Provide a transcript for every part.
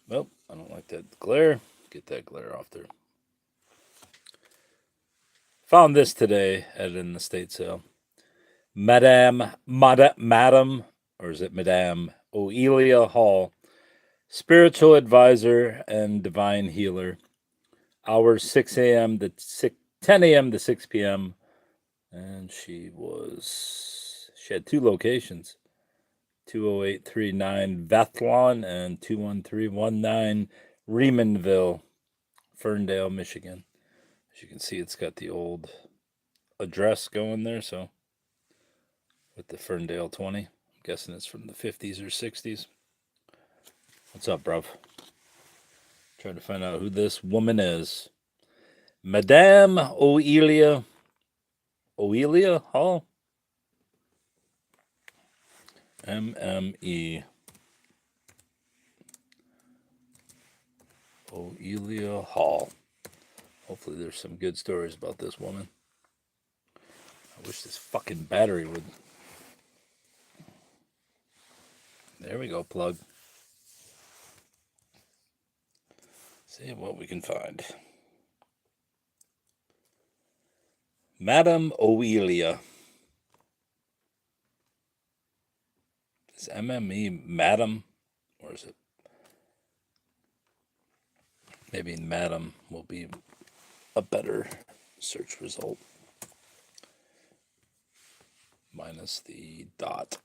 Well, I don't like that glare. Get that glare off there. Found this today at an estate sale. Madame, or is it Madame Oelia Hall, spiritual advisor and divine healer. Hours 6 a.m. to 10 a.m. to 6 p.m. And she had two locations, 20839 Vethlon and 21319 Reemanville, Ferndale, Michigan. As you can see, it's got the old address going there, so with the Ferndale 20. I'm guessing it's from the 50s or 60s. What's up, bruv? Trying to find out who this woman is. Madame Oelia Hall? MME. Oelia Hall. Hopefully there's some good stories about this woman. I wish this fucking battery would. There we go, plug. See what we can find. Madame Oelia. Is MME Madam? Or is it? Maybe Madam will be a better search result. Minus the dot.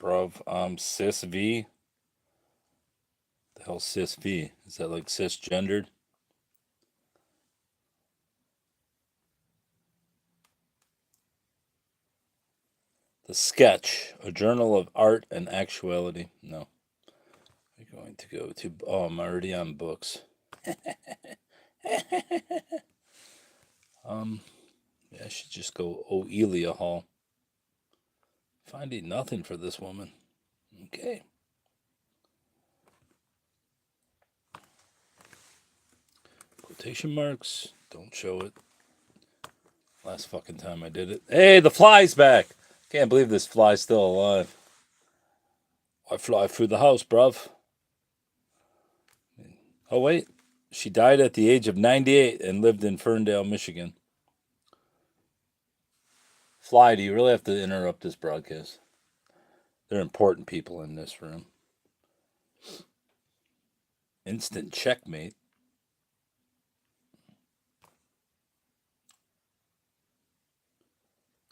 Bruv, cis V. The hell cis V? Is that like cisgendered? The Sketch, a journal of art and actuality. No. We're going to go to. Oh, I'm already on books. Yeah, I should just go Oelia Hall. Finding nothing for this woman. Okay. Quotation marks. Don't show it. Last fucking time I did it. Hey, the fly's back. Can't believe this fly's still alive. I fly through the house, bruv. Oh, wait. She died at the age of 98 and lived in Ferndale, Michigan. Fly, do you really have to interrupt this broadcast? There are important people in this room. Instant checkmate.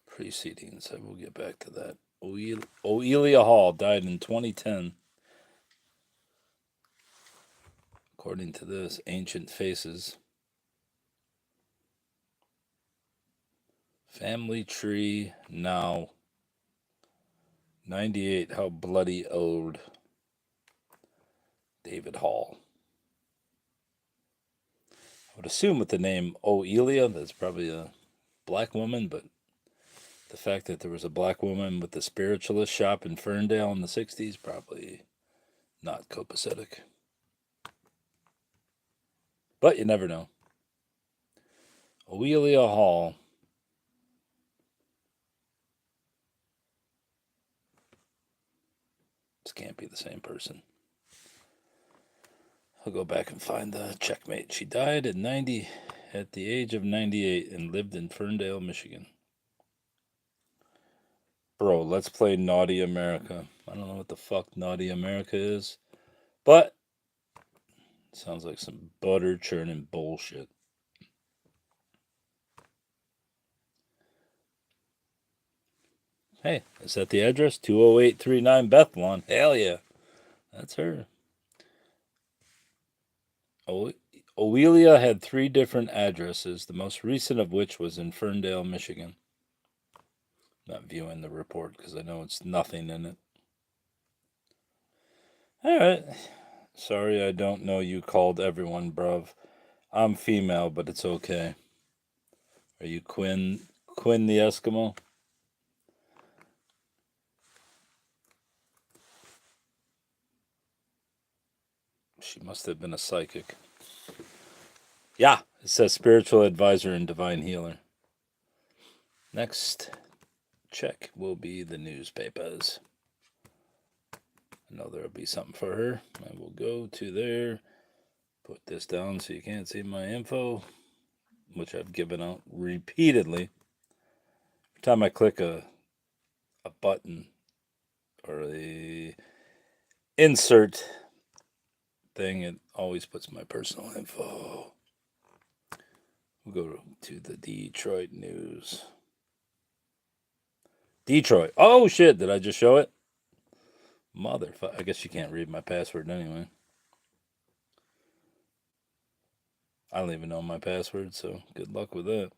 Proceedings. I will get back to that. Oelia Hall died in 2010. According to this, Ancient Faces. Family tree now. 98. How bloody old. David Hall. I would assume with the name Oelia, that's probably a black woman, but the fact that there was a black woman with the spiritualist shop in Ferndale in the 60s, probably not copacetic. But you never know. Oelia Hall. This can't be the same person. I'll go back and find the checkmate. She died at the age of 98 and lived in Ferndale, Michigan. Bro, let's play Naughty America. I don't know what the fuck Naughty America is, but it sounds like some butter churning bullshit. Hey, is that the address? 20839 Bethlon. Hell yeah. That's her. Oelia had 3 different addresses, the most recent of which was in Ferndale, Michigan. Not viewing the report because I know it's nothing in it. Alright. Sorry I don't know you called everyone, bruv. I'm female, but it's okay. Are you Quinn the Eskimo? She must have been a psychic. Yeah, it says spiritual advisor and divine healer. Next check will be the newspapers. I know there'll be something for her. I will go to there, put this down so you can't see my info, which I've given out repeatedly. Every time I click a button or the insert thing, it always puts my personal info. We'll go to the Detroit news. Detroit. Oh, shit. Did I just show it? Motherfucker. I guess you can't read my password anyway. I don't even know my password, so good luck with that.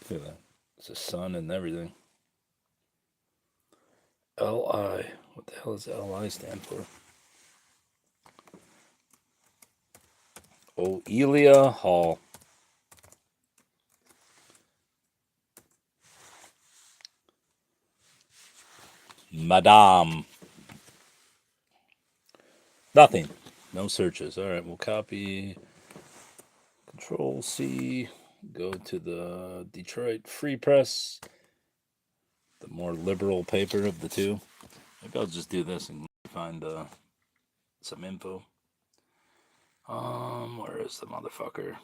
Look at that. It's a sun and everything. LI. What the hell does LI stand for? Oelia Hall. Madame. Nothing. No searches. All right, we'll copy. Control C. Go to the Detroit Free Press. The more liberal paper of the two. Maybe I'll just do this and find some info. Where is the motherfucker?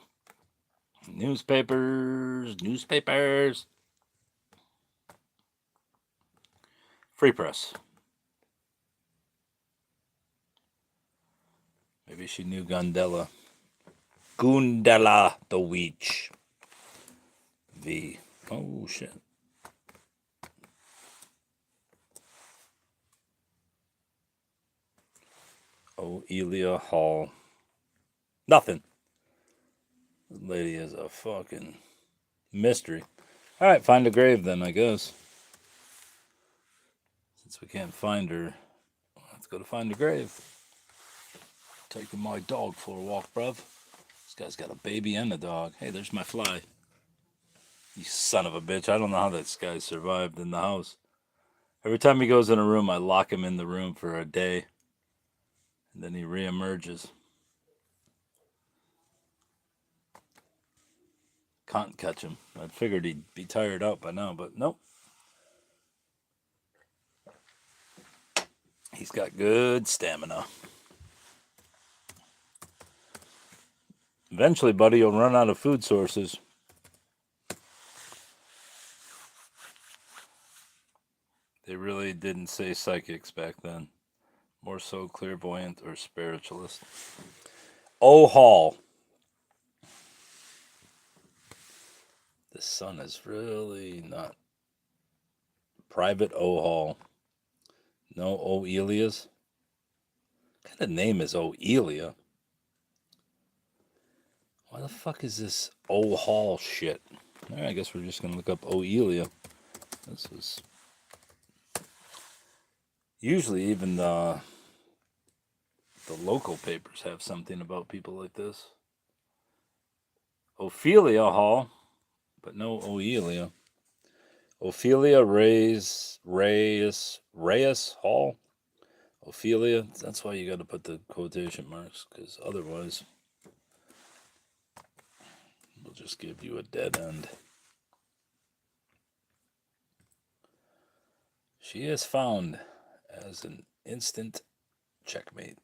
Newspapers. Free Press. Maybe she knew Gundella the Witch. V. Oh, shit. Oelia Hall. Nothing. This lady is a fucking mystery. All right, find a grave then, I guess. Since we can't find her, let's go to find a grave. Taking my dog for a walk, bruv. This guy's got a baby and a dog. Hey, there's my fly. You son of a bitch. I don't know how this guy survived in the house. Every time he goes in a room, I lock him in the room for a day. And then he reemerges. Can't catch him. I figured he'd be tired out by now, but nope. He's got good stamina. Eventually, buddy, you'll run out of food sources. They really didn't say psychics back then. More so clairvoyant or spiritualist. O Hall. The sun is really not. Private O Hall. No Oelias? What kind of name is Oelia? Why the fuck is this O Hall shit? All right, I guess we're just going to look up Oelia. This is... Usually even the local papers have something about people like this. Ophelia Hall, but no Oelia. Ophelia Reyes Hall. Ophelia. That's why you got to put the quotation marks, because otherwise we'll just give you a dead end. She is found as an instant checkmate.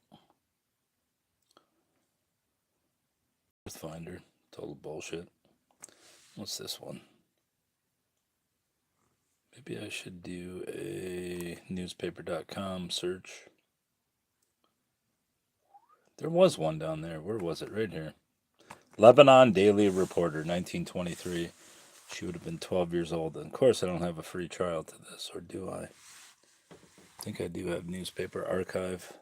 Finder. Total bullshit. What's this one? Maybe I should do a newspaper.com search. There was one down there. Where was it? Right here. Lebanon Daily Reporter, 1923. She would have been 12 years old. And of course, I don't have a free trial to this, or do I? I think I do have Newspaper Archive.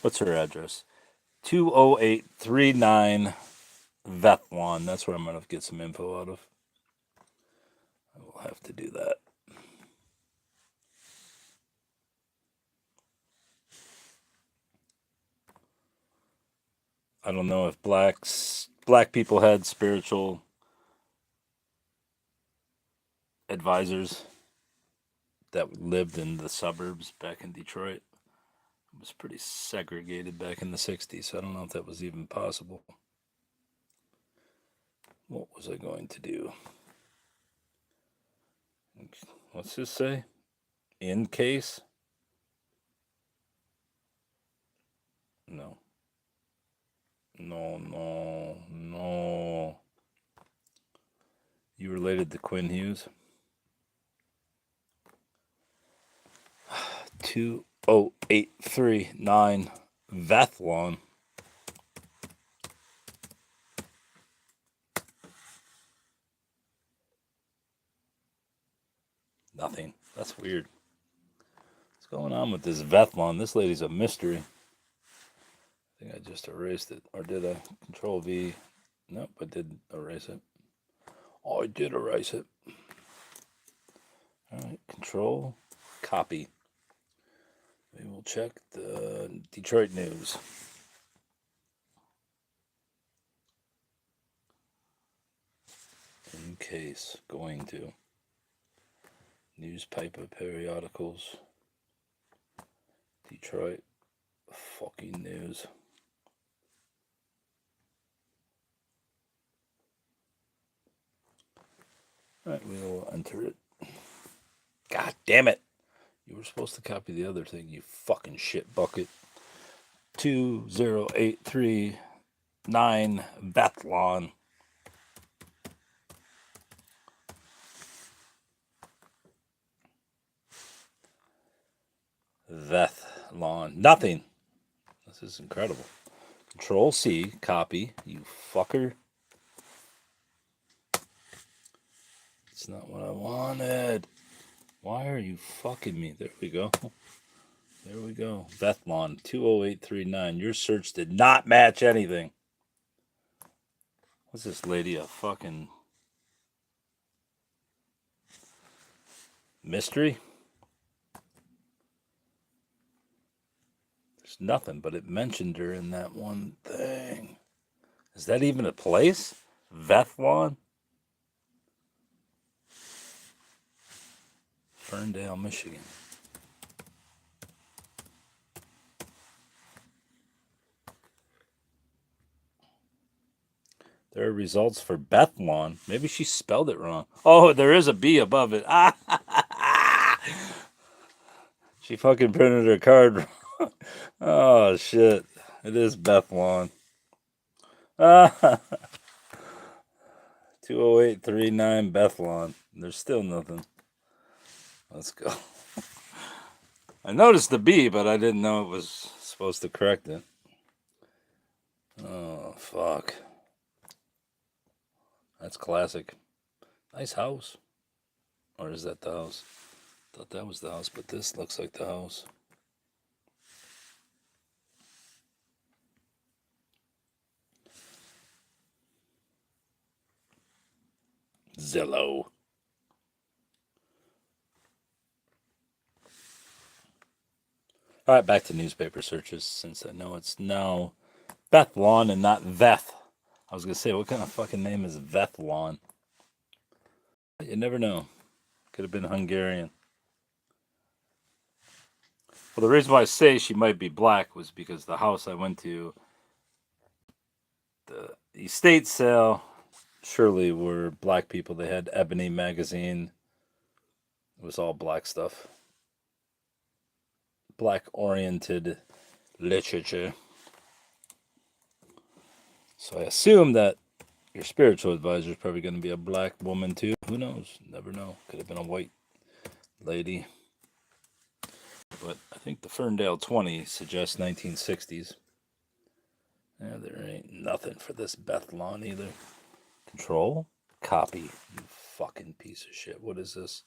What's her address? 20839 Vethlon. That's where I'm going to get some info out of. I will have to do that. I don't know if black people had spiritual advisors that lived in the suburbs back in Detroit. It was pretty segregated back in the 60s, so I don't know if that was even possible. What was I going to do? What's this say? In case? No. No. You related to Quinn Hughes? 20839 Vathlon. Nothing. That's weird. What's going on with this Vathlon? This lady's a mystery. I think I just erased it. Or did I? Control V. Nope, I did erase it. Oh, I did erase it. All right, Control, copy. We will check the Detroit news. In case, going to. Newspaper periodicals. Detroit fucking news. Alright, we will enter it. God damn it! You were supposed to copy the other thing, you fucking shit bucket. 20839 Vathlon. Vathlon. Nothing. This is incredible. Control C, copy, you fucker. It's not what I wanted. Why are you fucking me? There we go. There we go. Vathlon 20839. Your search did not match anything. What's this lady? A fucking mystery? There's nothing, but it mentioned her in that one thing. Is that even a place? Vathlon? Ferndale, Michigan. There are results for Bethlon. Maybe she spelled it wrong. Oh, there is a B above it. She fucking printed her card wrong. Oh, shit. It is Bethlon. 20839 Bethlon. There's still nothing. Let's go. I noticed the B, but I didn't know it was supposed to correct it. Oh, fuck. That's classic. Nice house. Or is that the house? Thought that was the house, but this looks like the house. Zillow. All right, back to newspaper searches, since I know it's now Bethlon and not Veth. I was going to say, what kind of fucking name is Vethlon? You never know. Could have been Hungarian. Well, the reason why I say she might be black was because the house I went to, the estate sale, surely were black people. They had Ebony magazine. It was all black stuff. Black-oriented literature. So I assume that your spiritual advisor is probably going to be a black woman too. Who knows? Never know. Could have been a white lady. But I think the Ferndale 20 suggests 1960s. Yeah, there ain't nothing for this Bethlon either. Control? Copy. You fucking piece of shit. What is this?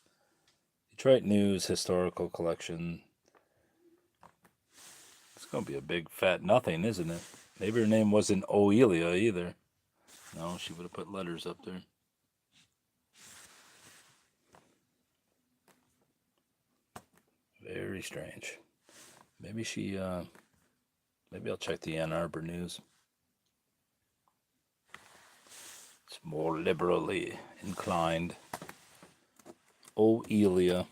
Detroit News Historical Collection. It's going to be a big fat nothing, isn't it? Maybe her name wasn't Oelia either. No, she would have put letters up there. Very strange. Maybe she, maybe I'll check the Ann Arbor News. It's more liberally inclined. Oelia.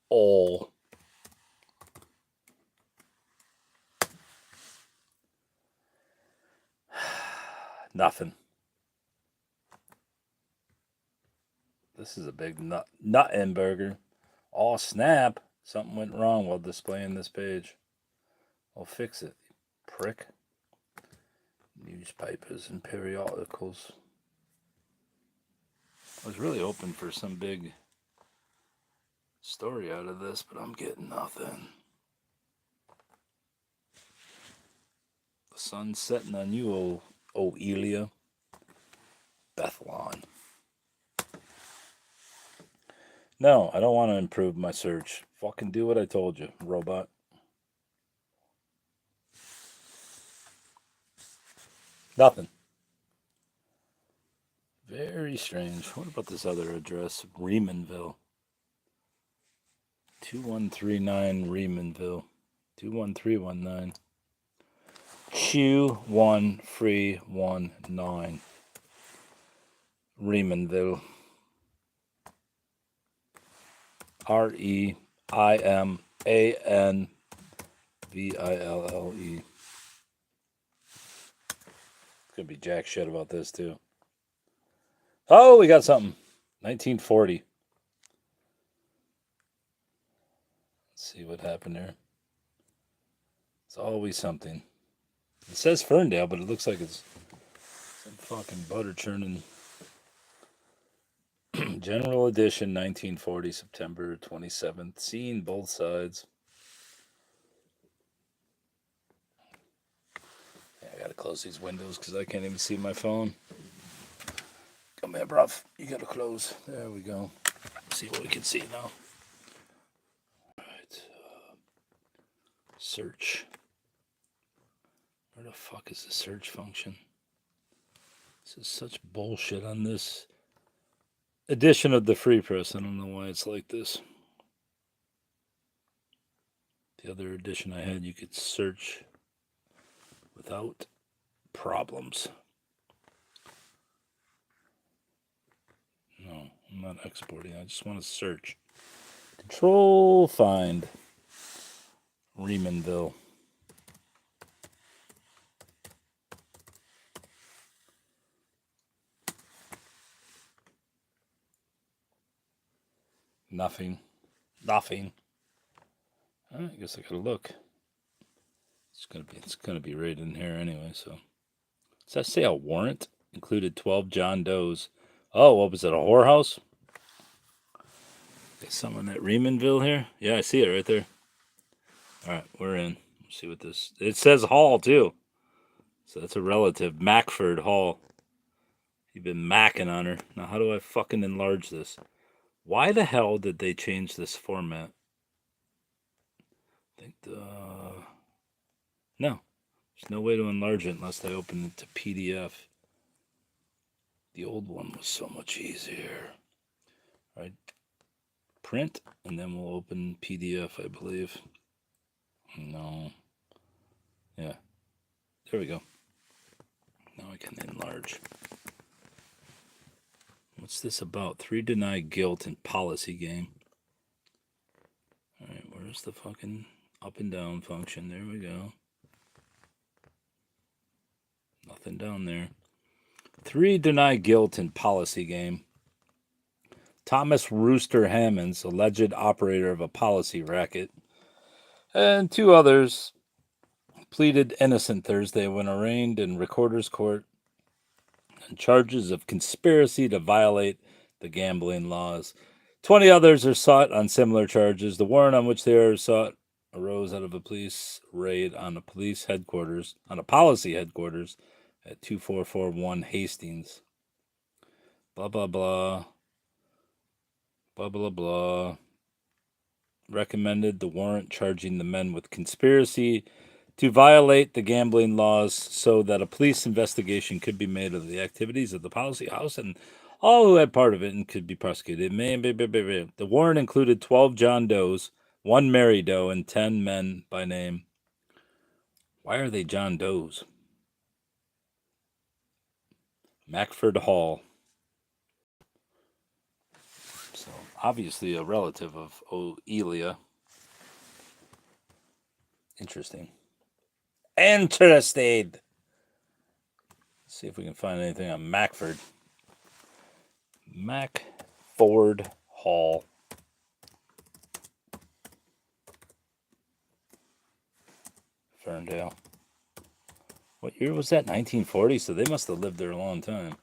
All. Nothing. This is a big nut burger. Oh, snap. Something went wrong while displaying this page. I'll fix it, prick. Newspapers and periodicals. I was really hoping for some big story out of this, but I'm getting nothing. The sun's setting on you, Oelia. Bethlon. No, I don't want to improve my search. Fucking do what I told you, robot. Nothing. Very strange. What about this other address? Reemanville. 2139 Reemanville. 21319. 21319. Reemanville. REIMANVILLE. Could be jack shit about this too. Oh, we got something. 1940. Let's see what happened there. It's always something. It says Ferndale, but it looks like it's some fucking butter churning. General edition, 1940, September 27th. Seeing both sides. Yeah, I gotta close these windows because I can't even see my phone. Come here, bruv. You gotta close. There we go. See what we can see now. Alright. Search. Where the fuck is the search function? This is such bullshit on this edition of the Free Press. I don't know why it's like this. The other edition I had, you could search without problems. No, I'm not exporting. I just want to search. Control find. Reemanville. Nothing. I guess I gotta look. It's gonna be right in here anyway. So, does that say a warrant included 12 John Does? Oh, what was it? A whorehouse? Got someone at Reemanville here. Yeah, I see it right there. All right, we're in. Let's see what this. It says Hall too. So that's a relative, Mackford Hall. You've been macking on her. Now, how do I fucking enlarge this? Why the hell did they change this format? I think no, there's no way to enlarge it unless I open it to PDF. The old one was so much easier. All right, print, and then we'll open PDF, I believe. No. Yeah. There we go. Now I can enlarge. What's this about? 3 deny guilt in policy game. Alright, where's the fucking up and down function? There we go. Nothing down there. 3 deny guilt in policy game. Thomas Rooster Hammonds, alleged operator of a policy racket, and 2 others pleaded innocent Thursday when arraigned in Recorder's Court on charges of conspiracy to violate the gambling laws. 20 others are sought on similar charges. The warrant on which they are sought arose out of a police raid on a policy headquarters at 2441 Hastings. Blah, blah, blah. Blah, blah, blah. Recommended the warrant charging the men with conspiracy to violate the gambling laws so that a police investigation could be made of the activities of the policy house and all who had part of it and could be prosecuted. The warrant included 12 John Does, 1 Mary Doe, and 10 men by name. Why are they John Does? Mackford Hall. So, obviously a relative of Oelia. Interesting. Interested. Let's see if we can find anything on Mackford. Mackford. Ford Hall. Ferndale. What year was that? 1940, so they must have lived there a long time.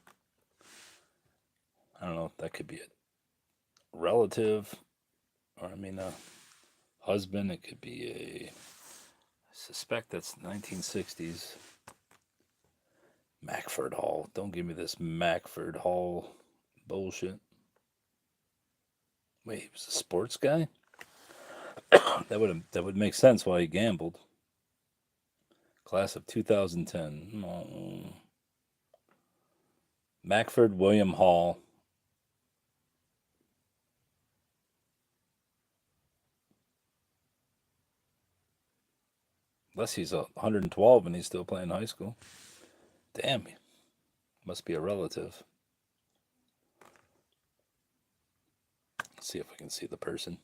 I don't know if that could be a relative, or a husband. It could be I suspect that's 1960s. Mackford Hall. Don't give me this Mackford Hall bullshit. Wait, he was a sports guy? That would make sense why he gambled. Class of 2010. Oh. Mackford William Hall. Unless he's 112 and he's still playing high school. Damn, must be a relative. Let's see if I can see the person.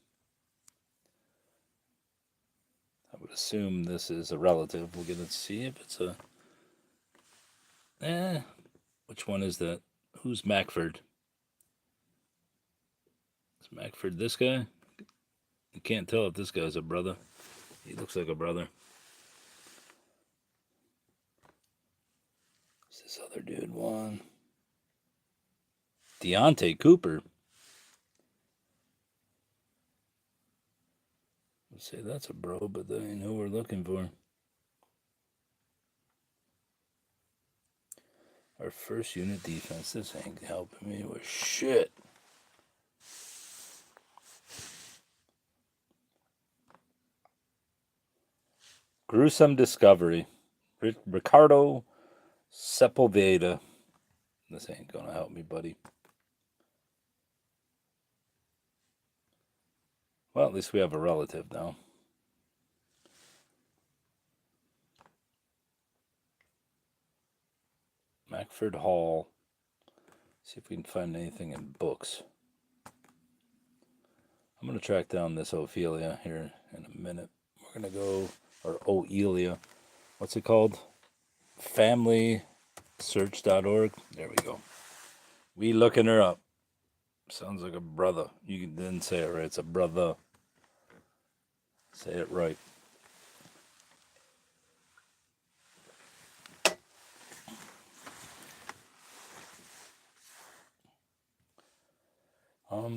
I would assume this is a relative. We'll get to see if it's a... Which one is that? Who's Mackford? Is Mackford this guy? You can't tell if this guy's a brother. He looks like a brother. What's this other dude one? Deontay Cooper. Let's say that's a bro, but that ain't who we're looking for. Our first unit defense. This ain't helping me with shit. Gruesome Discovery. Ricardo Sepulveda. This ain't gonna help me, buddy. Well, at least we have a relative now. Mackford Hall. See if we can find anything in books. I'm going to track down this Oelia here in a minute. We're going to go, or Oelia. What's it called? FamilySearch.org. There we go. We looking her up. Sounds like a brother. You didn't say it right. It's a brother. Say it right.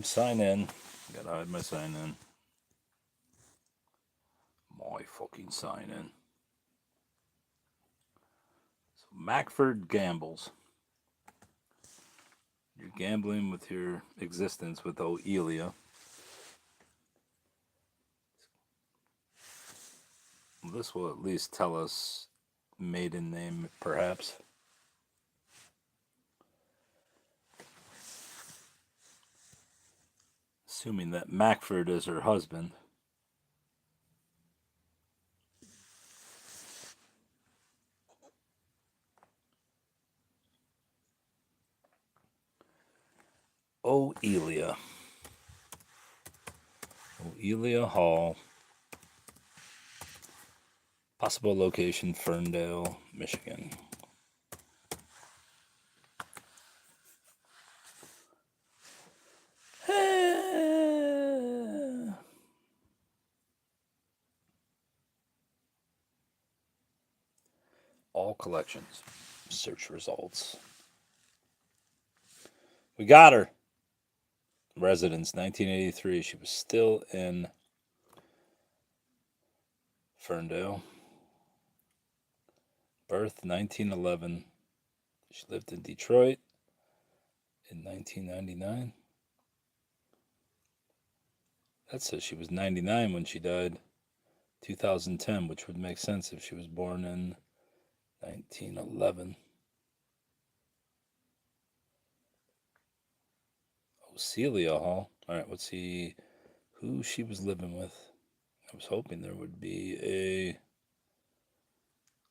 Sign in. Gotta hide my sign in. My fucking sign in. So Mackford gambles. You're gambling with your existence with Oelia. This will at least tell us maiden name, perhaps. Assuming that Mackford is her husband. Oelia. Oelia Hall. Possible location, Ferndale, Michigan. All collections. Search results. We got her. Residence, 1983. She was still in Ferndale. Birth, 1911. She lived in Detroit in 1999. That says she was 99 when she died. 2010, which would make sense if she was born in 1911. Oelia Hall. All right, let's see who she was living with. I was hoping there would be a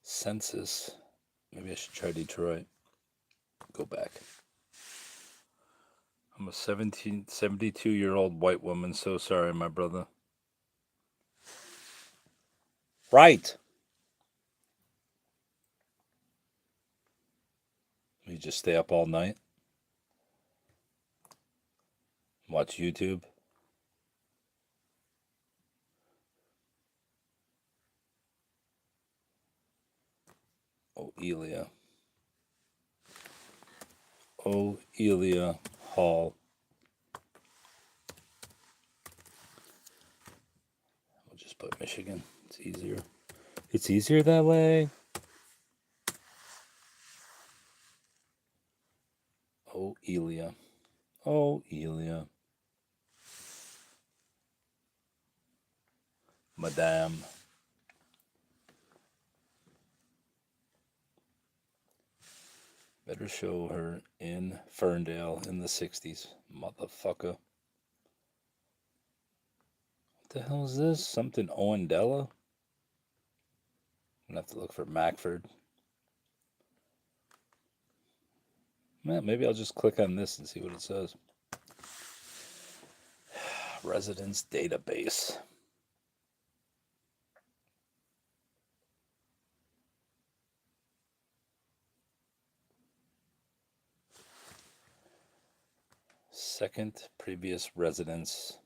census. Maybe I should try Detroit. Go back. I'm a 72-year-old white woman. So sorry, my brother. Right. You just stay up all night. Watch YouTube. Oelia. Oelia Hall. We'll just put Michigan. It's easier. It's easier that way. Oelia. Oelia. Madame. Better show her in Ferndale in the 60s. Motherfucker. What the hell is this? Something Owendella? I'm gonna have to look for Mackford. Well, maybe I'll just click on this and see what it says. Residence database. Second previous residence.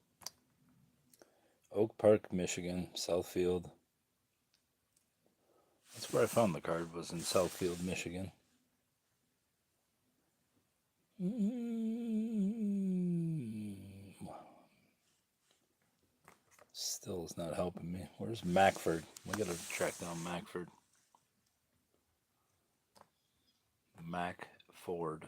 Oak Park, Michigan, Southfield. That's where I found the card, was in Southfield, Michigan. Still is not helping me. Where's Mackford? We gotta track down Mackford. Mackford.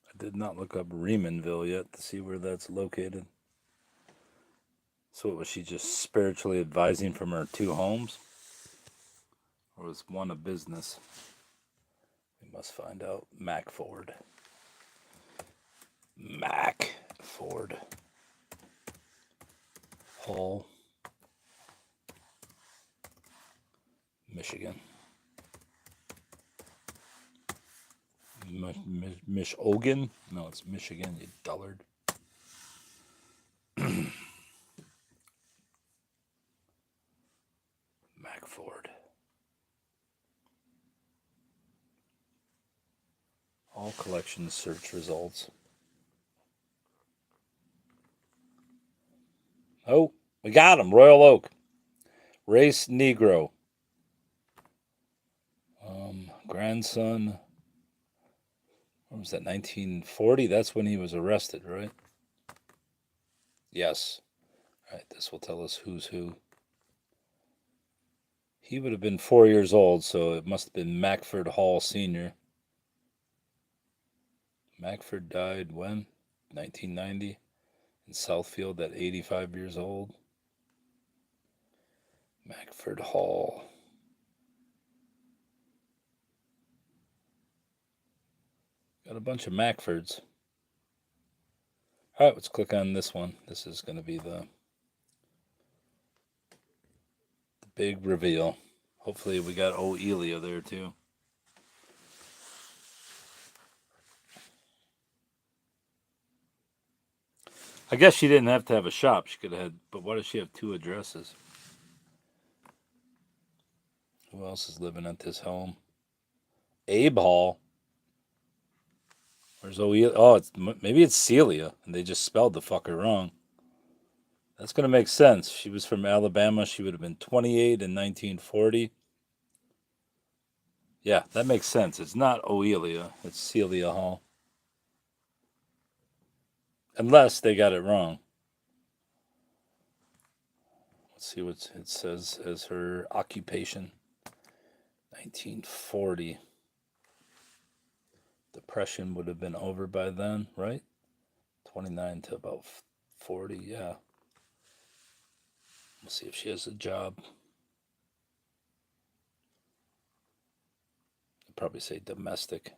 I did not look up Remanville yet to see where that's located. So was she just spiritually advising from her 2 homes? Or was one a business? We must find out. Mackford. Mackford. Hall. Michigan. Michogan? No, it's Michigan, you dullard. Mackford. All collection search results. Oh, we got him. Royal Oak. Race Negro. Grandson. What was that, 1940? That's when he was arrested, right? Yes. All right, this will tell us who's who. He would have been 4 years old, so it must have been Mackford Hall Sr. Mackford died when? 1990. In Southfield at 85 years old. Mackford Hall. Got a bunch of Mackfords. All right, let's click on this one. This is going to be the big reveal. Hopefully we got Oelia there too. I guess she didn't have to have a shop. She could have had, but why does she have 2 addresses? Who else is living at this home? Abe Hall. Where's Oelia? Oh, maybe it's Celia, and they just spelled the fucker wrong. That's going to make sense. She was from Alabama. She would have been 28 in 1940. Yeah, that makes sense. It's not Oelia. It's Celia Hall. Unless they got it wrong. Let's see what it says as her occupation. 1940. Depression would have been over by then, right? 29 to about 40, yeah. We'll see if she has a job. I'd probably say domestic.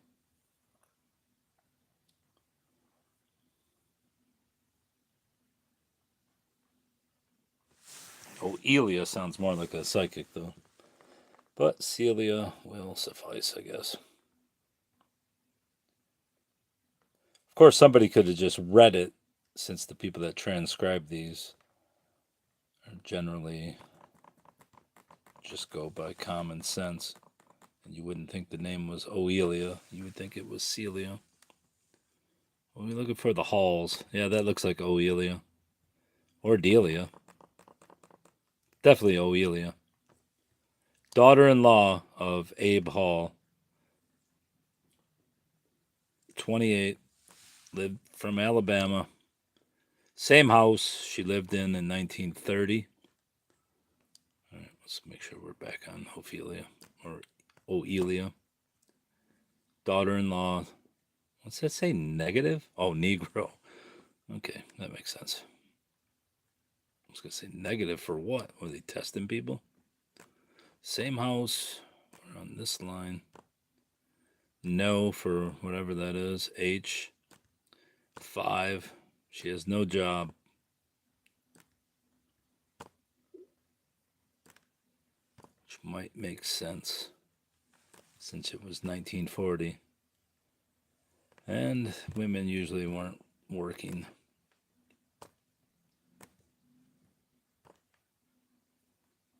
Oelia sounds more like a psychic, though. But Celia will suffice, I guess. Of course, somebody could have just read it, since the people that transcribe these are generally just go by common sense. And you wouldn't think the name was Oelia. You would think it was Celia. Well, we're looking for the Halls. Yeah, that looks like Oelia. Or Delia. Definitely Oelia. Daughter-in-law of Abe Hall. 28. Lived from Alabama. Same house she lived in 1930. All right, let's make sure we're back on Ophelia or Oelia. Daughter-in-law. What's that say? Negative? Oh, Negro. Okay, that makes sense. I was going to say negative for what? Were they testing people? Same house. We're on this line. No for whatever that is. H. 5. She has no job. Which might make sense since it was 1940. And women usually weren't working.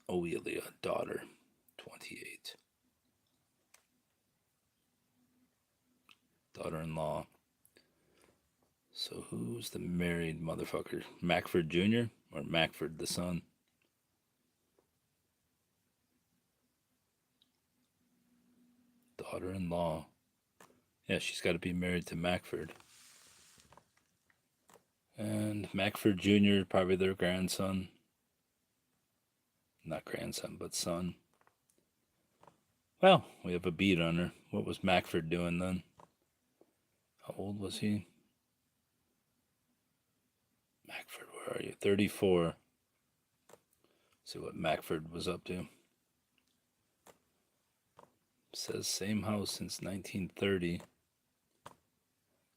Oelia, daughter, 28. Daughter-in-law. So who's the married motherfucker? Macford Jr. or Macford the son? Daughter-in-law. Yeah, she's got to be married to Macford. And Macford Jr., probably their grandson. Not grandson, but son. Well, we have a beat on her. What was Macford doing then? How old was he? Macford, where are you? 34. See what Macford was up to. Says same house since 1930.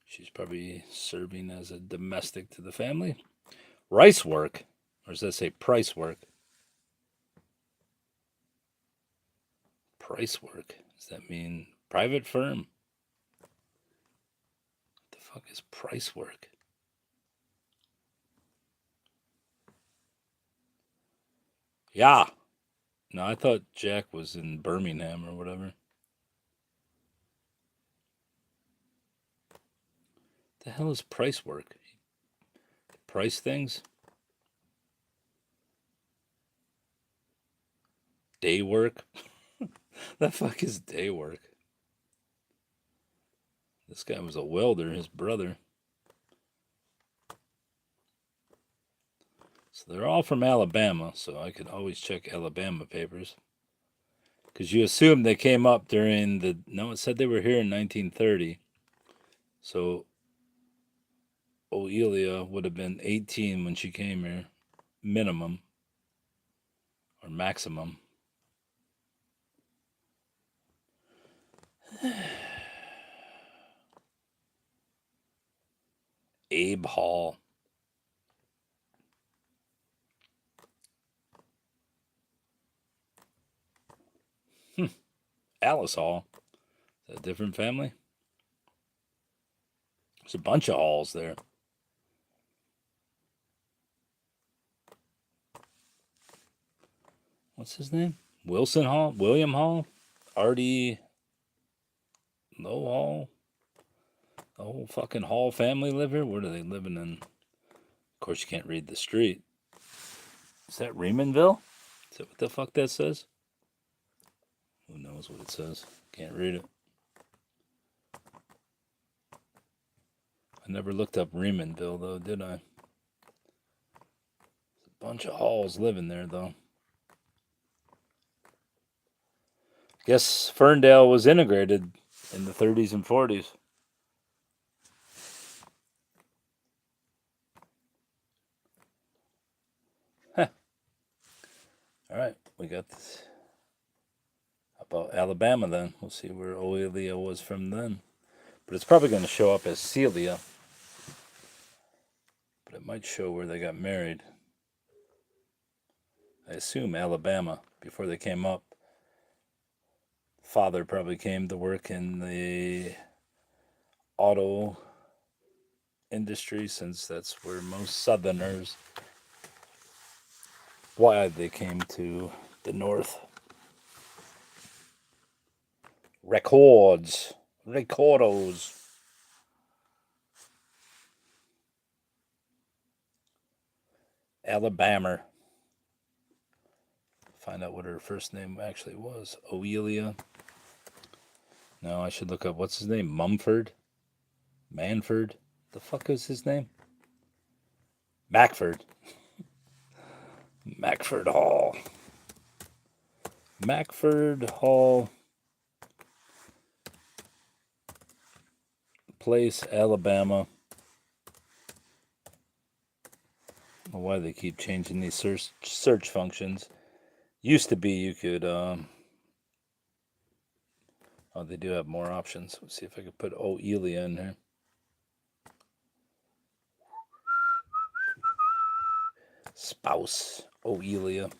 She's probably serving as a domestic to the family. Rice work? Or does that say price work? Price work. Does that mean private firm? What the fuck is price work? Yeah. No, I thought Jack was in Birmingham or whatever. The hell is price work? Price things? Day work? The fuck is day work? This guy was a welder, his brother. So they're all from Alabama, so I could always check Alabama papers. Because you assume they came up during the... No, it said they were here in 1930. So Oelia would have been 18 when she came here. Minimum. Or maximum. Abe Hall. Alice Hall. Is that a different family? There's a bunch of halls there. What's his name? Wilson Hall? William Hall? Artie Low Hall? The whole fucking Hall family live here? What are they living in? Of course, you can't read the street. Is that Raymondville? Is that what the fuck that says? Who knows what it says? Can't read it. I never looked up Raymondville, though, did I? There's a bunch of Halls living there, though. Guess Ferndale was integrated in the 30s and 40s. Huh. All right, we got this. How about Alabama then? We'll see where Oelia was from then. But it's probably going to show up as Celia. But it might show where they got married. I assume Alabama before they came up. Father probably came to work in the auto industry since that's where most Southerners, why they came to the North. Records. Recordos. Alabama. Find out what her first name actually was. Oelia. No, I should look up. What's his name? Mumford? Manford? The fuck is his name? Mackford. Mackford Hall. Mackford Hall Place, Alabama. I don't know why they keep changing these search functions. Used to be you could, oh, they do have more options. Let's see if I could put Oelia in here. Spouse, Oelia.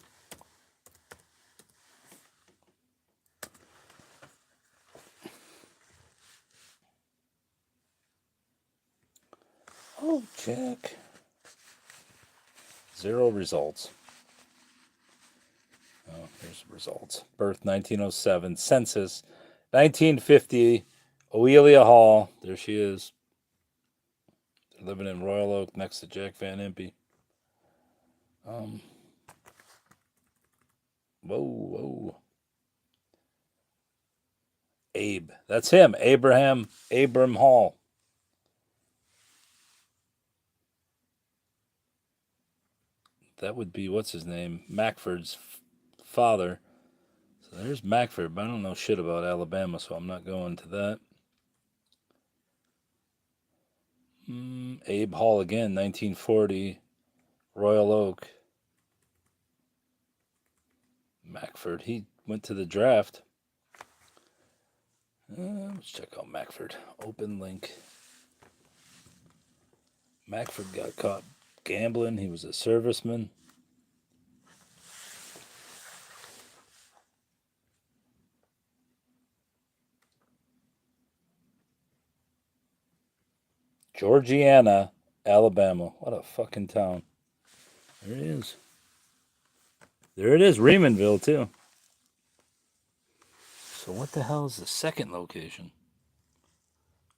Oh, check. 0 results. Oh, here's the results. Birth 1907. Census 1950. Oelia Hall. There she is. They're living in Royal Oak next to Jack Van Impe. Whoa. Abe. That's him. Abram Hall. That would be, what's his name? Mackford's father. So there's Mackford, but I don't know shit about Alabama, so I'm not going to that. Abe Hall again, 1940. Royal Oak. Mackford. He went to the draft. Let's check out Mackford. Open link. Mackford got caught gambling. He was a serviceman. Georgiana, Alabama. What a fucking town. There it is. There it is, Raymondville, too. So what the hell is the second location?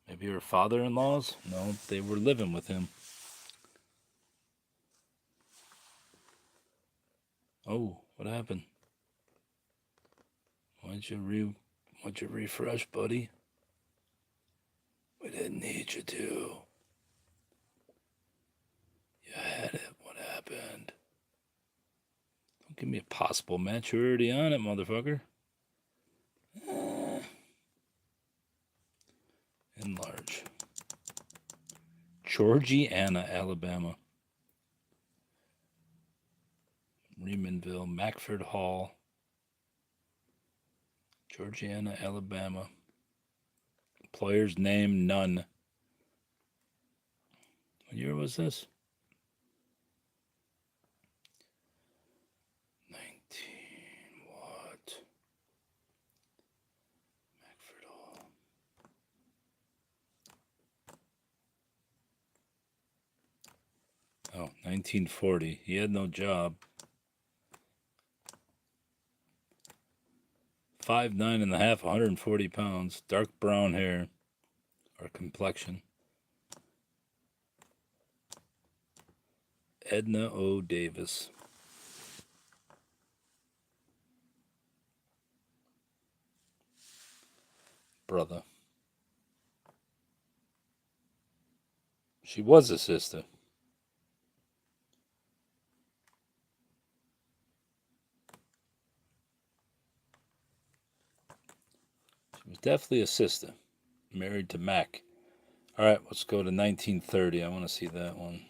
Maybe her father-in-law's? No, they were living with him. Oh, what happened? Why'd you refresh, buddy? We didn't need you to. You had it. What happened? Don't give me a possible match. You're already on it, motherfucker. Enlarge. Georgiana, Alabama. Raymondville, Mackford Hall. Georgiana, Alabama. Employer's name, none. What year was this? 19 what? Mackford Hall. Oh, 1940. He had no job. 5'9.5", 140 pounds, dark brown hair or complexion. Edna O. Davis. Brother. She was a sister. She was definitely a sister. Married to Mac. All right, let's go to 1930. I want to see that one.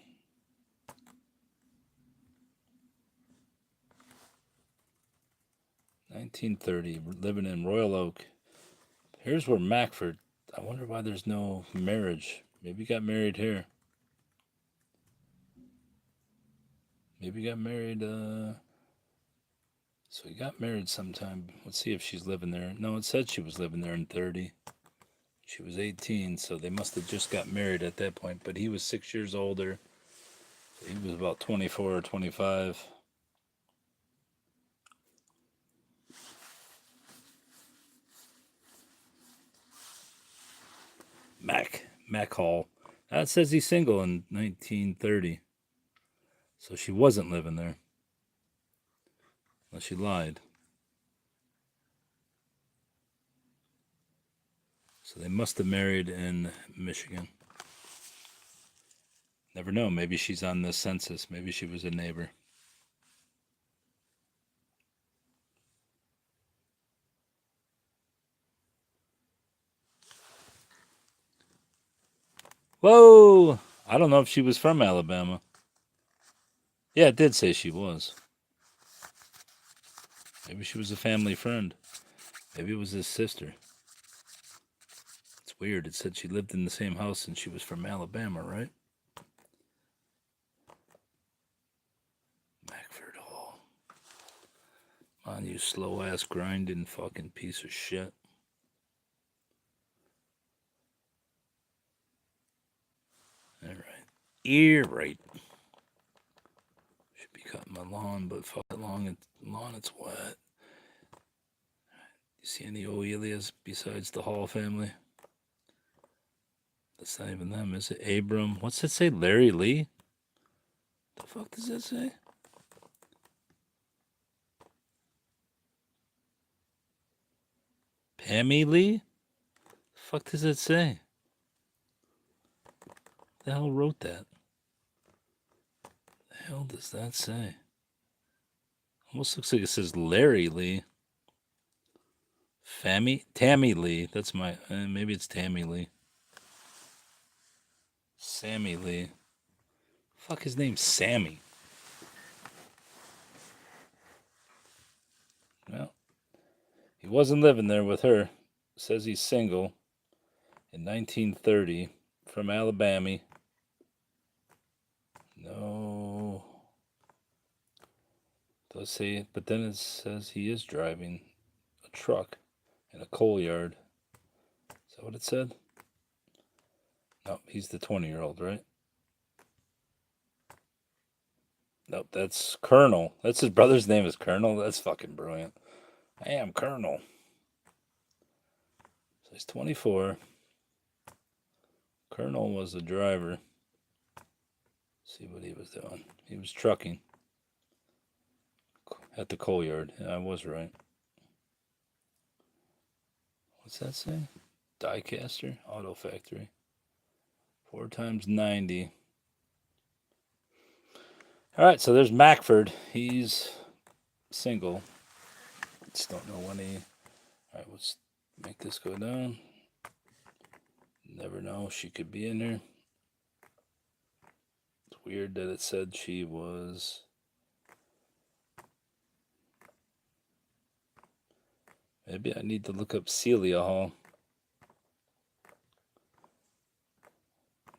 $1930, living in Royal Oak. Here's where Mackford. I wonder why there's no marriage. Maybe he got married here. Maybe he got married. So he got married sometime. Let's see if she's living there. No, it said she was living there in 30. She was 18, so they must have just got married at that point. But he was 6 years older. So he was about 24 or 25. Mac Hall. That says he's single in 1930. So she wasn't living there. Unless she lied. So they must have married in Michigan. Never know. Maybe she's on the census. Maybe she was a neighbor. Whoa! I don't know if she was from Alabama. Yeah, it did say she was. Maybe she was a family friend. Maybe it was his sister. It's weird. It said she lived in the same house and she was from Alabama, right? Mackford Hall. Come on, you slow ass grinding fucking piece of shit. Alright. Ear right. Should be cutting my lawn, but fuck it, lawn it's wet. You see any Oelias besides the Hall family? That's not even them, is it? Abram. What's it say? Larry Lee? The fuck does that say? Pammy Lee? The fuck does it say? The hell wrote that? The hell does that say? Almost looks like it says Larry Lee. Tammy Lee. That's my. Maybe it's Tammy Lee. Sammy Lee. Fuck, his name's Sammy. Well, he wasn't living there with her. Says he's single. In 1930, from Alabama. No. Does say, but then it says he is driving a truck in a coal yard. Is that what it said? No, he's the 20-year-old, right? Nope, that's Colonel. That's his brother's name is Colonel. That's fucking brilliant. I am Colonel. So he's 24. Colonel was a driver. Let's see what he was doing. He was trucking at the coal yard. Yeah, I was right. What's that say? Diecaster? Auto factory. 4 times 90. All right, so there's Mackford. He's single. Just don't know when he. All right, let's make this go down. Never know. She could be in here. It's weird that it said she was. Maybe I need to look up Celia Hall.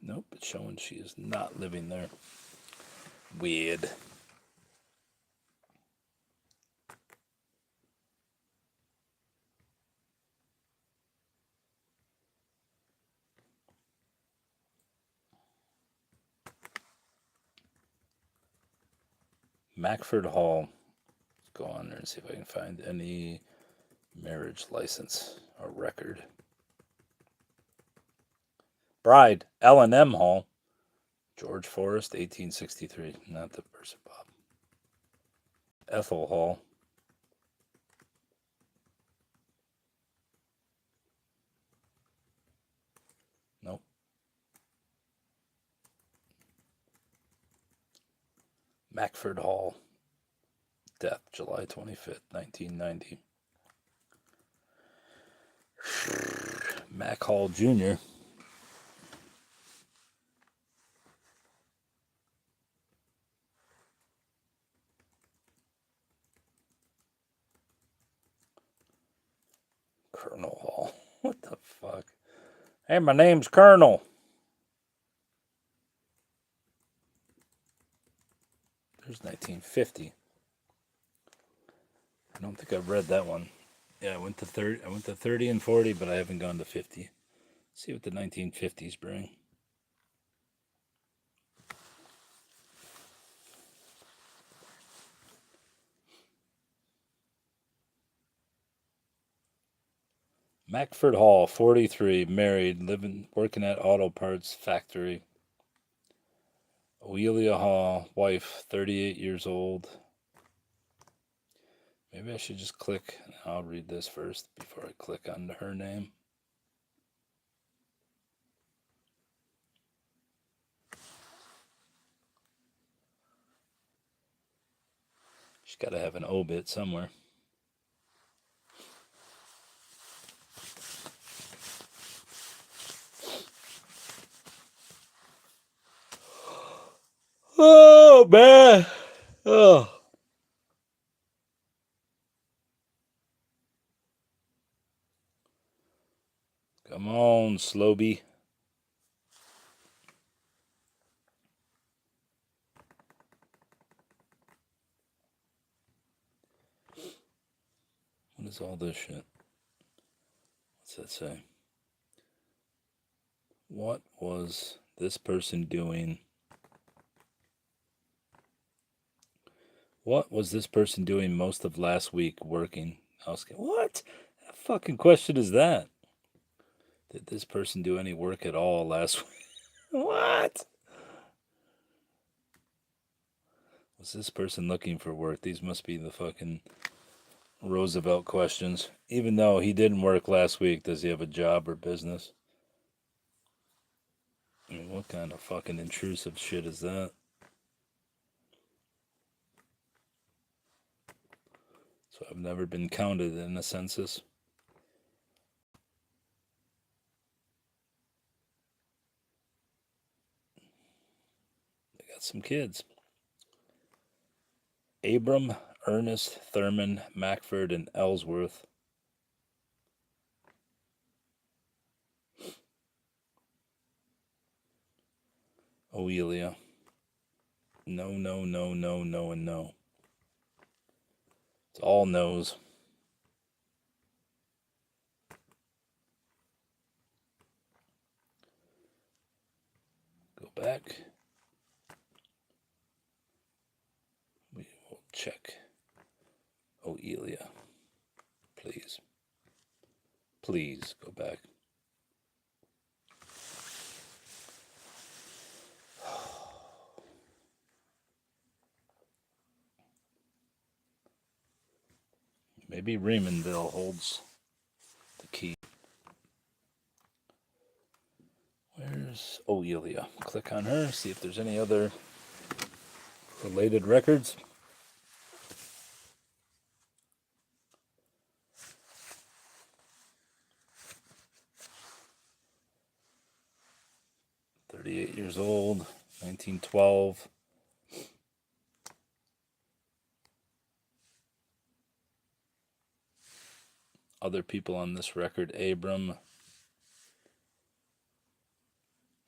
Nope, it's showing she is not living there. Weird. Mackford Hall. Let's go on there and see if I can find any marriage license or record. Bride, L&M Hall. George Forrest, 1863. Not the person, Bob. Ethel Hall. Nope. Mackford Hall. Death, July 25th, 1990. Mac Hall Jr. Colonel Hall. What the fuck? Hey, my name's Colonel. There's 1950. I don't think I've read that one. Yeah, I went to 30 and 40, but I haven't gone to 50. Let's see what the 1950s bring. Mackford Hall, 43, married, living, working at auto parts factory. Oelia Hall, wife, 38 years old. Maybe I should just click. I'll read this first before I click on her name. She's got to have an obit somewhere. Oh, man. Oh. Come on, Slowby. What is all this shit? What's that say? What was this person doing? What was this person doing most of last week working? What? What fucking question is that? Did this person do any work at all last week? What? Was this person looking for work? These must be the fucking Roosevelt questions. Even though he didn't work last week, does he have a job or business? I mean, what kind of fucking intrusive shit is that? So I've never been counted in a census. They got some kids. Abram, Ernest, Thurman, Mackford, and Ellsworth. Oelia. No, no, no, no, no, and no. It's all no's. Go back. We will check Oelia. Please. Please go back. Maybe Raymondville holds the key. Where's Oelia? Click on her, see if there's any other related records. "38 years old, 1912. Other people on this record: Abram.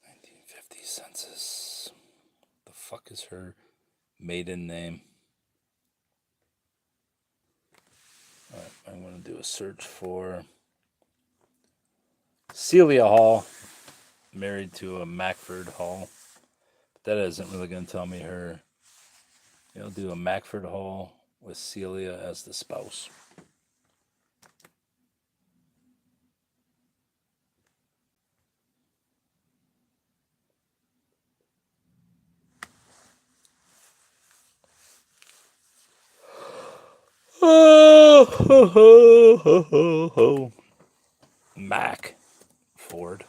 1950 census. The fuck is her maiden name? Alright, I'm going to do a search for Celia Hall, married to a Mackford Hall. But that isn't really going to tell me her. I'll do a Mackford Hall with Celia as the spouse. Mac Ford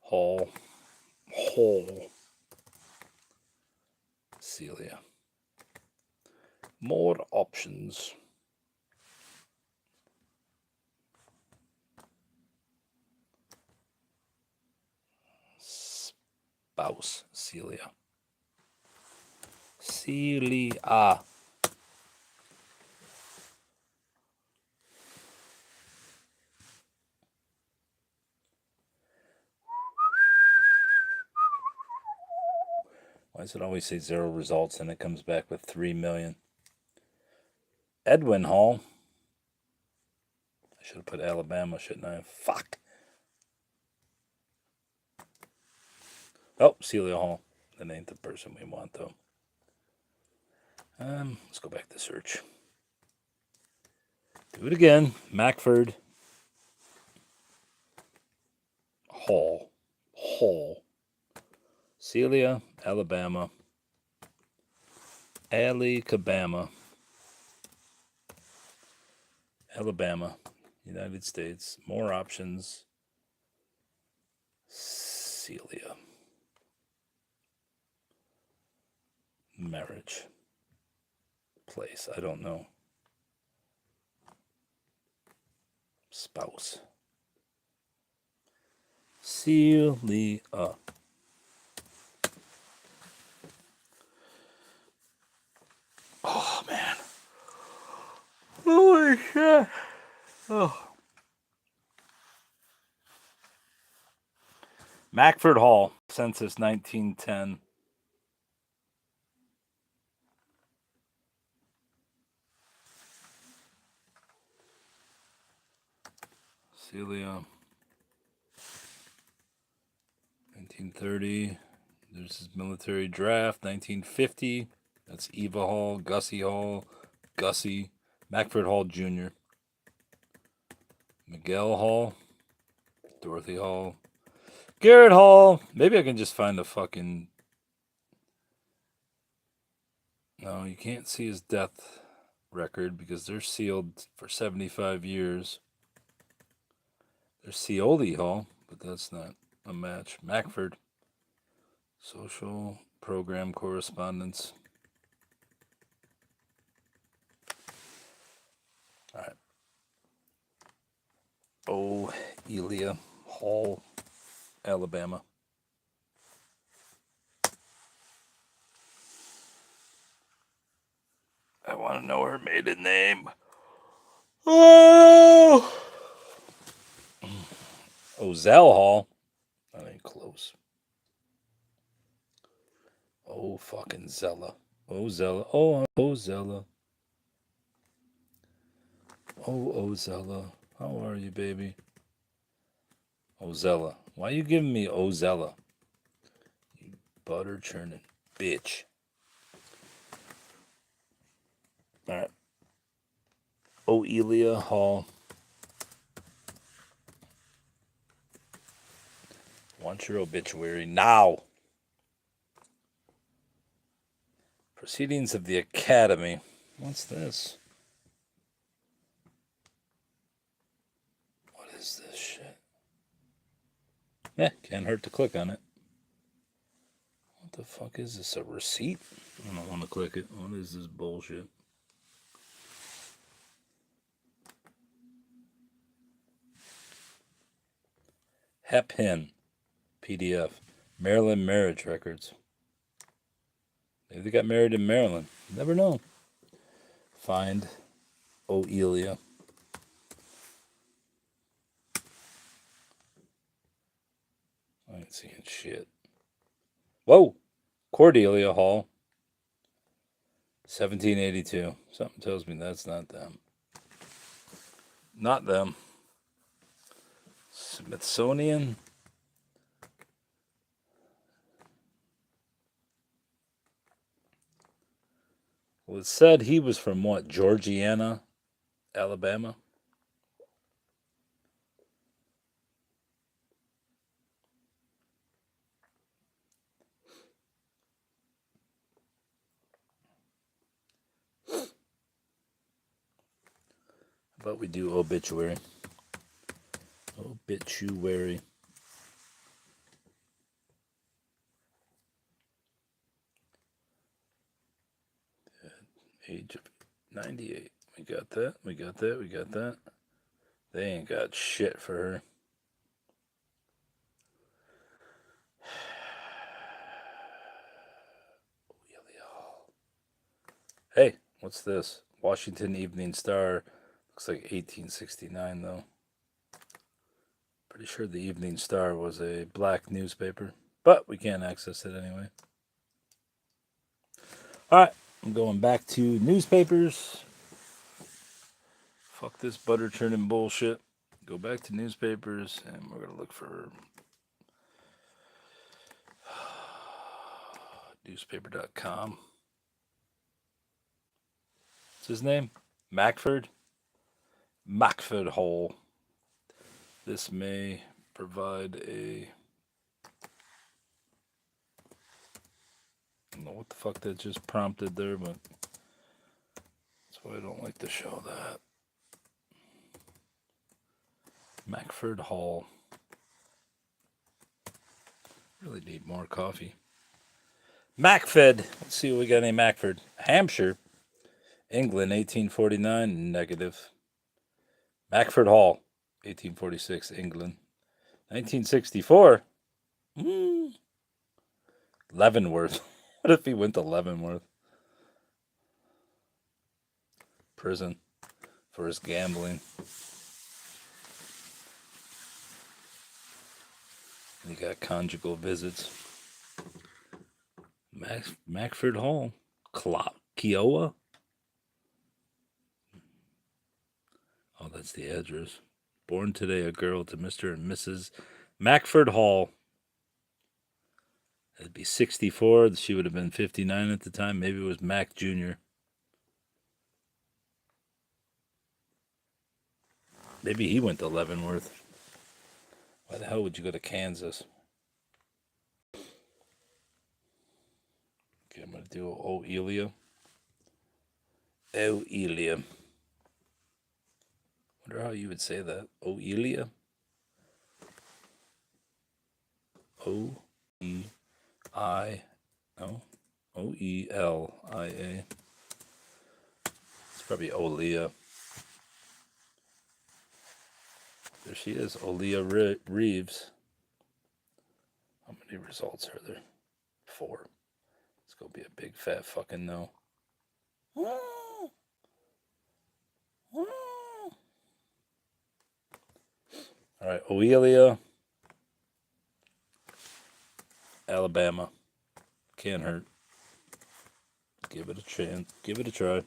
Hall Celia. More options. Spouse Celia. Celia. Why does it always say 0 results and it comes back with 3 million? Edwin Hall. I should have put Alabama, shouldn't I? Fuck. Oh, Celia Hall. That ain't the person we want, though. Let's go back to search. Do it again. Mackford. Hall. Celia, Alabama. Cabama. Alabama, United States. More options. Celia. Marriage. Place. I don't know. Spouse. Celia. Oh, man. Holy shit. Oh. Mackford Hall, census 1910. Celia. 1930. There's his military draft. 1950. That's Eva Hall, Gussie Hall, Gussie. Mackford Hall Jr. Miguel Hall. Dorothy Hall. Garrett Hall. Maybe I can just find the fucking... No, you can't see his death record because they're sealed for 75 years. There's Oelia Hall, but that's not a match. Mackford. Social program correspondence. All right. Oelia Hall, Alabama. I want to know her maiden name. Oh! Ozell Hall. That ain't close. Oh, fucking Zella. Oh, Zella. Oh, Zella. Oh, Zella. How are you, baby? Ozella. Why are you giving me Ozella? You butter churning bitch. All right. Oelia Hall. Want your obituary now. Proceedings of the Academy. What's this? What is this shit? Can't hurt to click on it. What the fuck is this? A receipt? I don't want to click it. What is this bullshit? Hephin. PDF. Maryland marriage records. Maybe they got married in Maryland. Never know. Find Oelia. I ain't seeing shit. Whoa! Cordelia Hall. 1782. Something tells me that's not them. Not them. Smithsonian. Well, it said he was from what? Georgiana, Alabama? But we do obituary. Obituary. Age of 98. We got that. We got that. We got that. They ain't got shit for her. Hey, what's this? Washington Evening Star. Looks like 1869, though. Pretty sure the Evening Star was a black newspaper, but we can't access it anyway. All right, I'm going back to newspapers. Fuck this butter churning bullshit. Go back to newspapers, and we're going to look for newspaper.com. What's his name? Mackford Hall. This May provide a... I don't know what the fuck that just prompted there, but that's why I don't like to show that. Mackford Hall. Really need more coffee. Mackford. Let's see what we got in Mackford. Hampshire, England, 1849, negative. Mackford Hall, 1846, England. 1964, Leavenworth. What if he went to Leavenworth? Prison for his gambling. And he got conjugal visits. Mackford Hall. Kiowa? Oh, that's the address. Born today, a girl to Mr. and Mrs. Mackford Hall. That'd be 64. She would have been 59 at the time. Maybe it was Mac Jr. Maybe he went to Leavenworth. Why the hell would you go to Kansas? Okay, I'm going to do Oelia. Oelia. Wonder how you would say that. Oelia? O-E-I... No. O-E-L-I-A. It's probably Oelia. There she is, Oelia Reeves. How many results are there? 4. It's going to be a big fat fucking no. All right, Oelia, Alabama. Can't hurt. Give it a chance. Give it a try.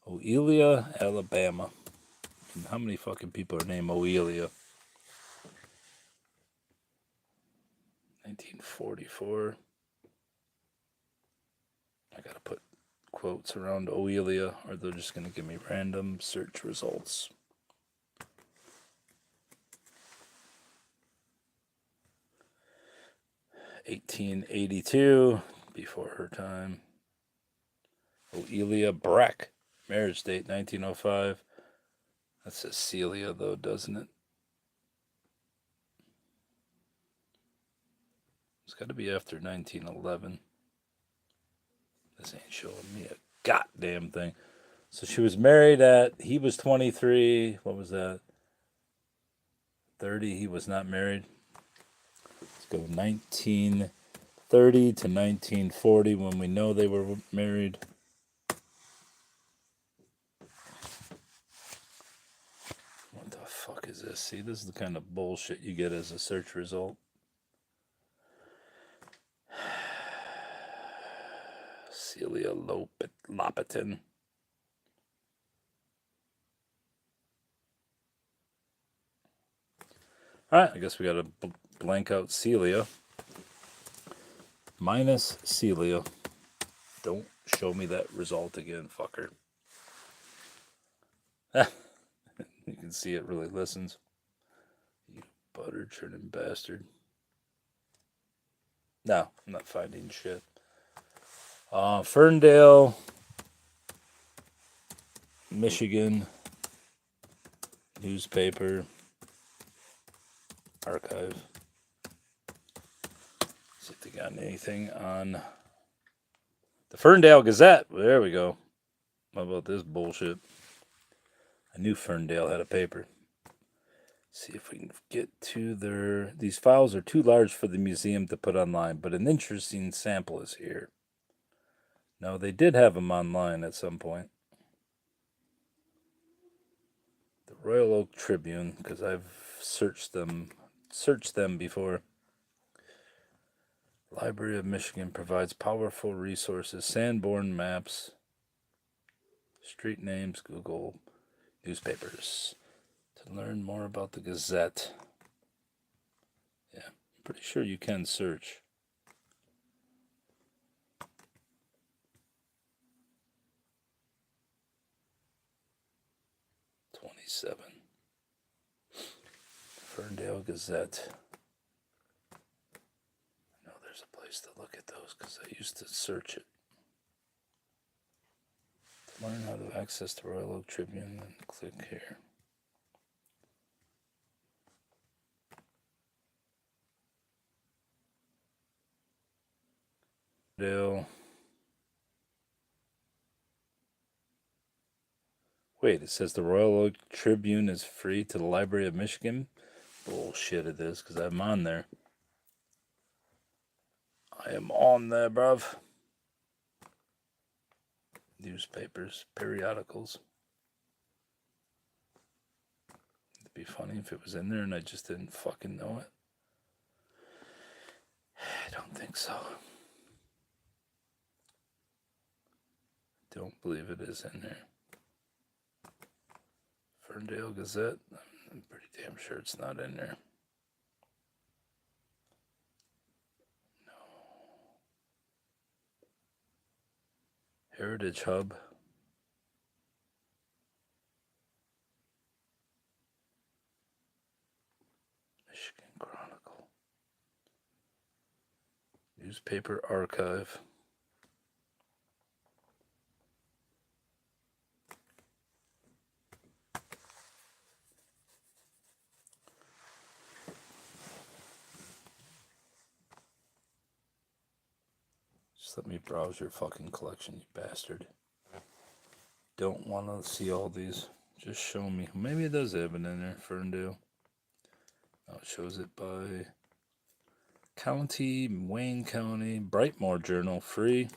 Oelia, Alabama. And how many fucking people are named Oelia? 1944. I gotta put quotes around Oelia, or they're just gonna give me random search results. (1882), before her time. Oelia Breck, marriage date 1905. That says Celia though, doesn't it? It's got to be after 1911. This ain't showing me a goddamn thing. So she was married he was 23. What was that? 30. He was not married. Let's go 1930 to 1940 when we know they were married. What the fuck is this? See, this is the kind of bullshit you get as a search result. Celia Lopatin. All right, I guess we got to blank out Celia. Minus Celia. Don't show me that result again, fucker. You can see it really listens. You butter churning bastard. No, I'm not finding shit. Ferndale, Michigan, newspaper, archive. See if they got anything on the Ferndale Gazette. There we go. How about this bullshit? I knew Ferndale had a paper. See if we can get to their... These files are too large for the museum to put online, but an interesting sample is here. No, they did have them online at some point. The Royal Oak Tribune, because I've searched them before. Library of Michigan provides powerful resources, Sanborn maps, street names, Google, newspapers. To learn more about the Gazette. Yeah, I'm pretty sure you can search. Ferndale Gazette. I know there's a place to look at those because I used to search it. To learn how to access the Royal Oak Tribune, and click here. Ferndale. Wait, it says the Royal Oak Tribune is free to the Library of Michigan? Bullshit it is, because I'm on there. I am on there, bruv. Newspapers, periodicals. It'd be funny if it was in there and I just didn't fucking know it. I don't think so. Don't believe it is in there. Ferndale Gazette. I'm pretty damn sure it's not in there. No. Heritage Hub. Michigan Chronicle. Newspaper Archive. Just let me browse your fucking collection, you bastard. Don't want to see all these. Just show me. Maybe it does have it in there, Ferndale. Oh, it shows it by county, Wayne County, Brightmoor Journal, free.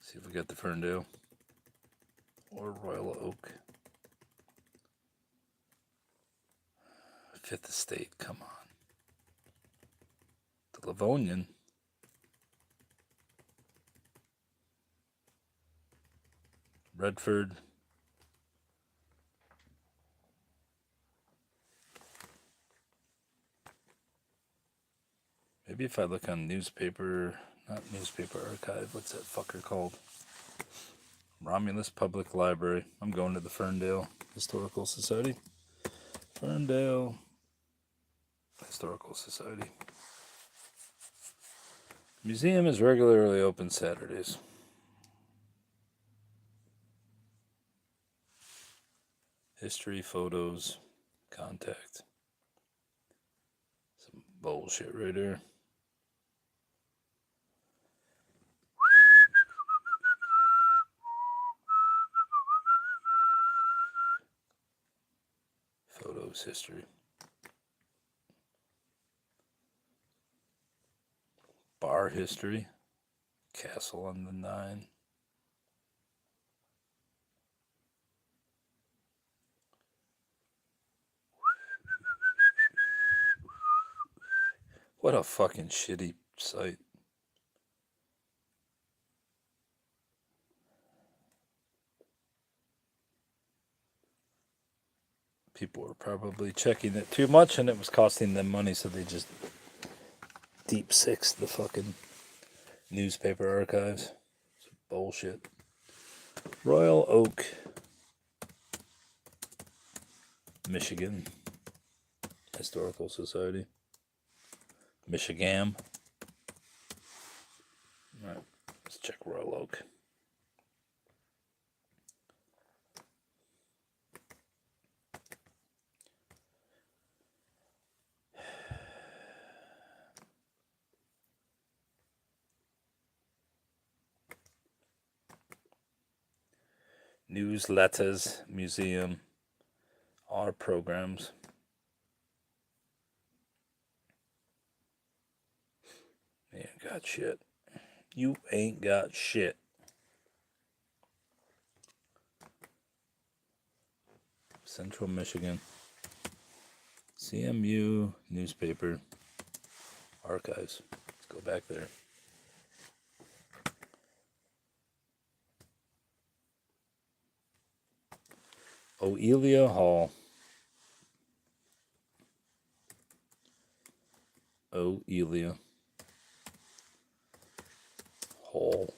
See if we got the Ferndale or Royal Oak. Fifth Estate, come on. The Livonian. Redford. Maybe if I look on newspaper, not newspaper archive, what's that fucker called? Romulus Public Library. I'm going to the Ferndale Historical Society. Ferndale Historical Society. Museum is regularly open Saturdays. History, photos, contact. Some bullshit right there. Photos, history. Bar history. Castle on the Nine. What a fucking shitty site. People were probably checking it too much and it was costing them money, so they just deep sixed the fucking newspaper archives. It's bullshit. Royal Oak, Michigan Historical Society. Michigan. All right, let's check Royal Oak. Newsletters, museum, our programs. You ain't got shit. You ain't got shit. Central Michigan. CMU newspaper archives. Let's go back there. Oelia Hall. Oelia Hall.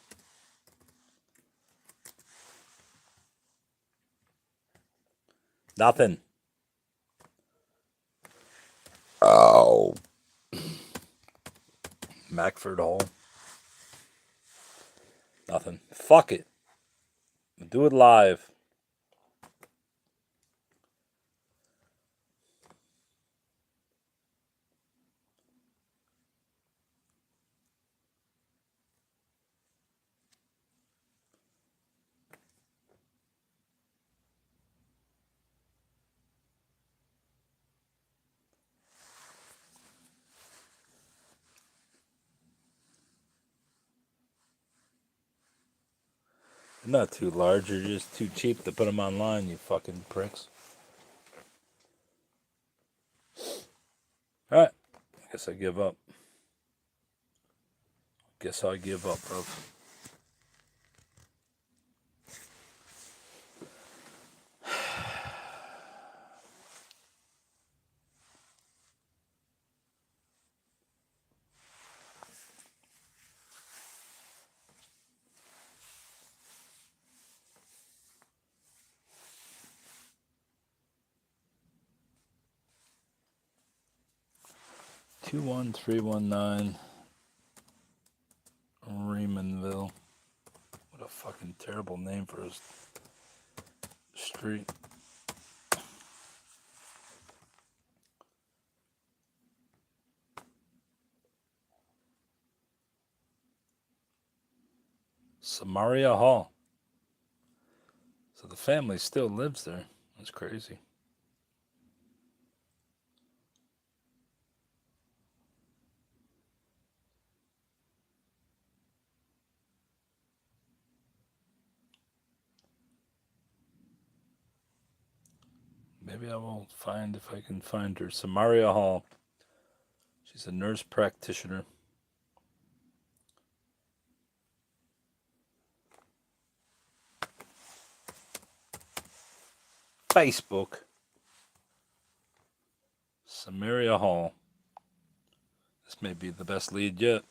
Nothing. Mackford Hall. Nothing. Fuck it. Do it live. They're not too large. They're just too cheap to put them online, you fucking pricks. Alright. I guess I give up. Guess I give up, bro. Two 21319 Raymondville. What a fucking terrible name for a street. Samaria Hall. So the family still lives there. That's crazy. Maybe I will find if I can find her. Samaria Hall. She's a nurse practitioner. Facebook. Samaria Hall. This may be the best lead yet.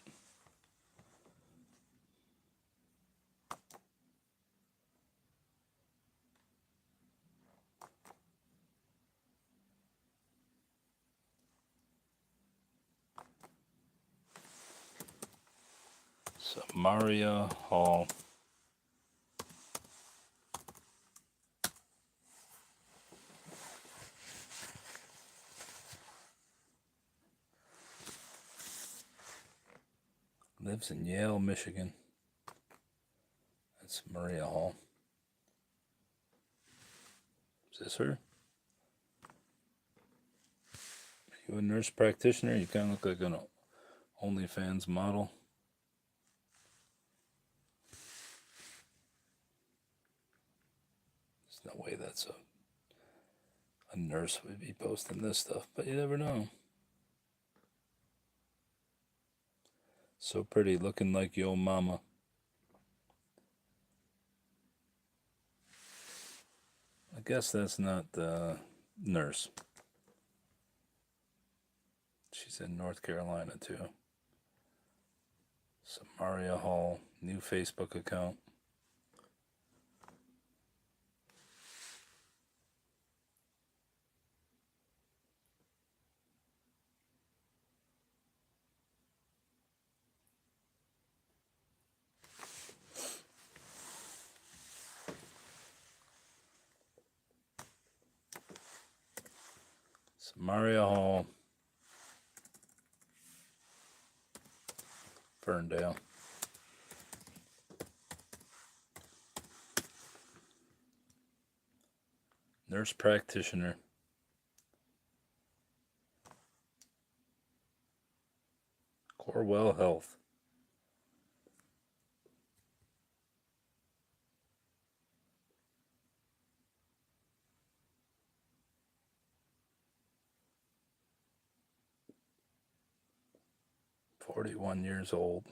Samaria Hall. Lives in Yale, Michigan. That's Maria Hall. Is this her? Are you a nurse practitioner? You kind of look like an OnlyFans model. There's no way that's a nurse would be posting this stuff, but you never know. So pretty, looking like your mama. I guess that's not the nurse. She's in North Carolina too. Samaria Hall, new Facebook account. Samaria Hall, Ferndale. Nurse practitioner. Corewell Health. "41 years old.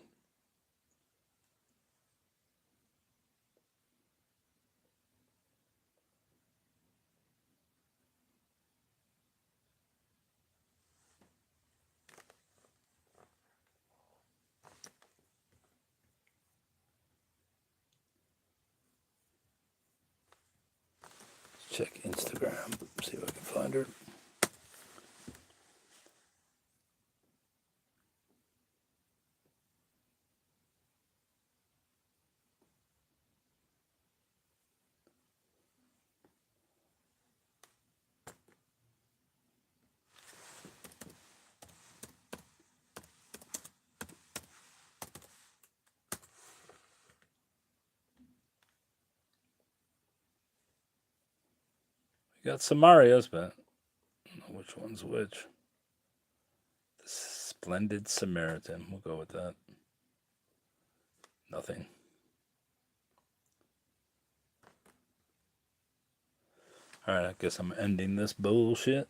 Check Instagram, see if I can find her. Got some Marios, but I don't know which one's which. The Splendid Samaritan. We'll go with that. Nothing. Alright, I guess I'm ending this bullshit.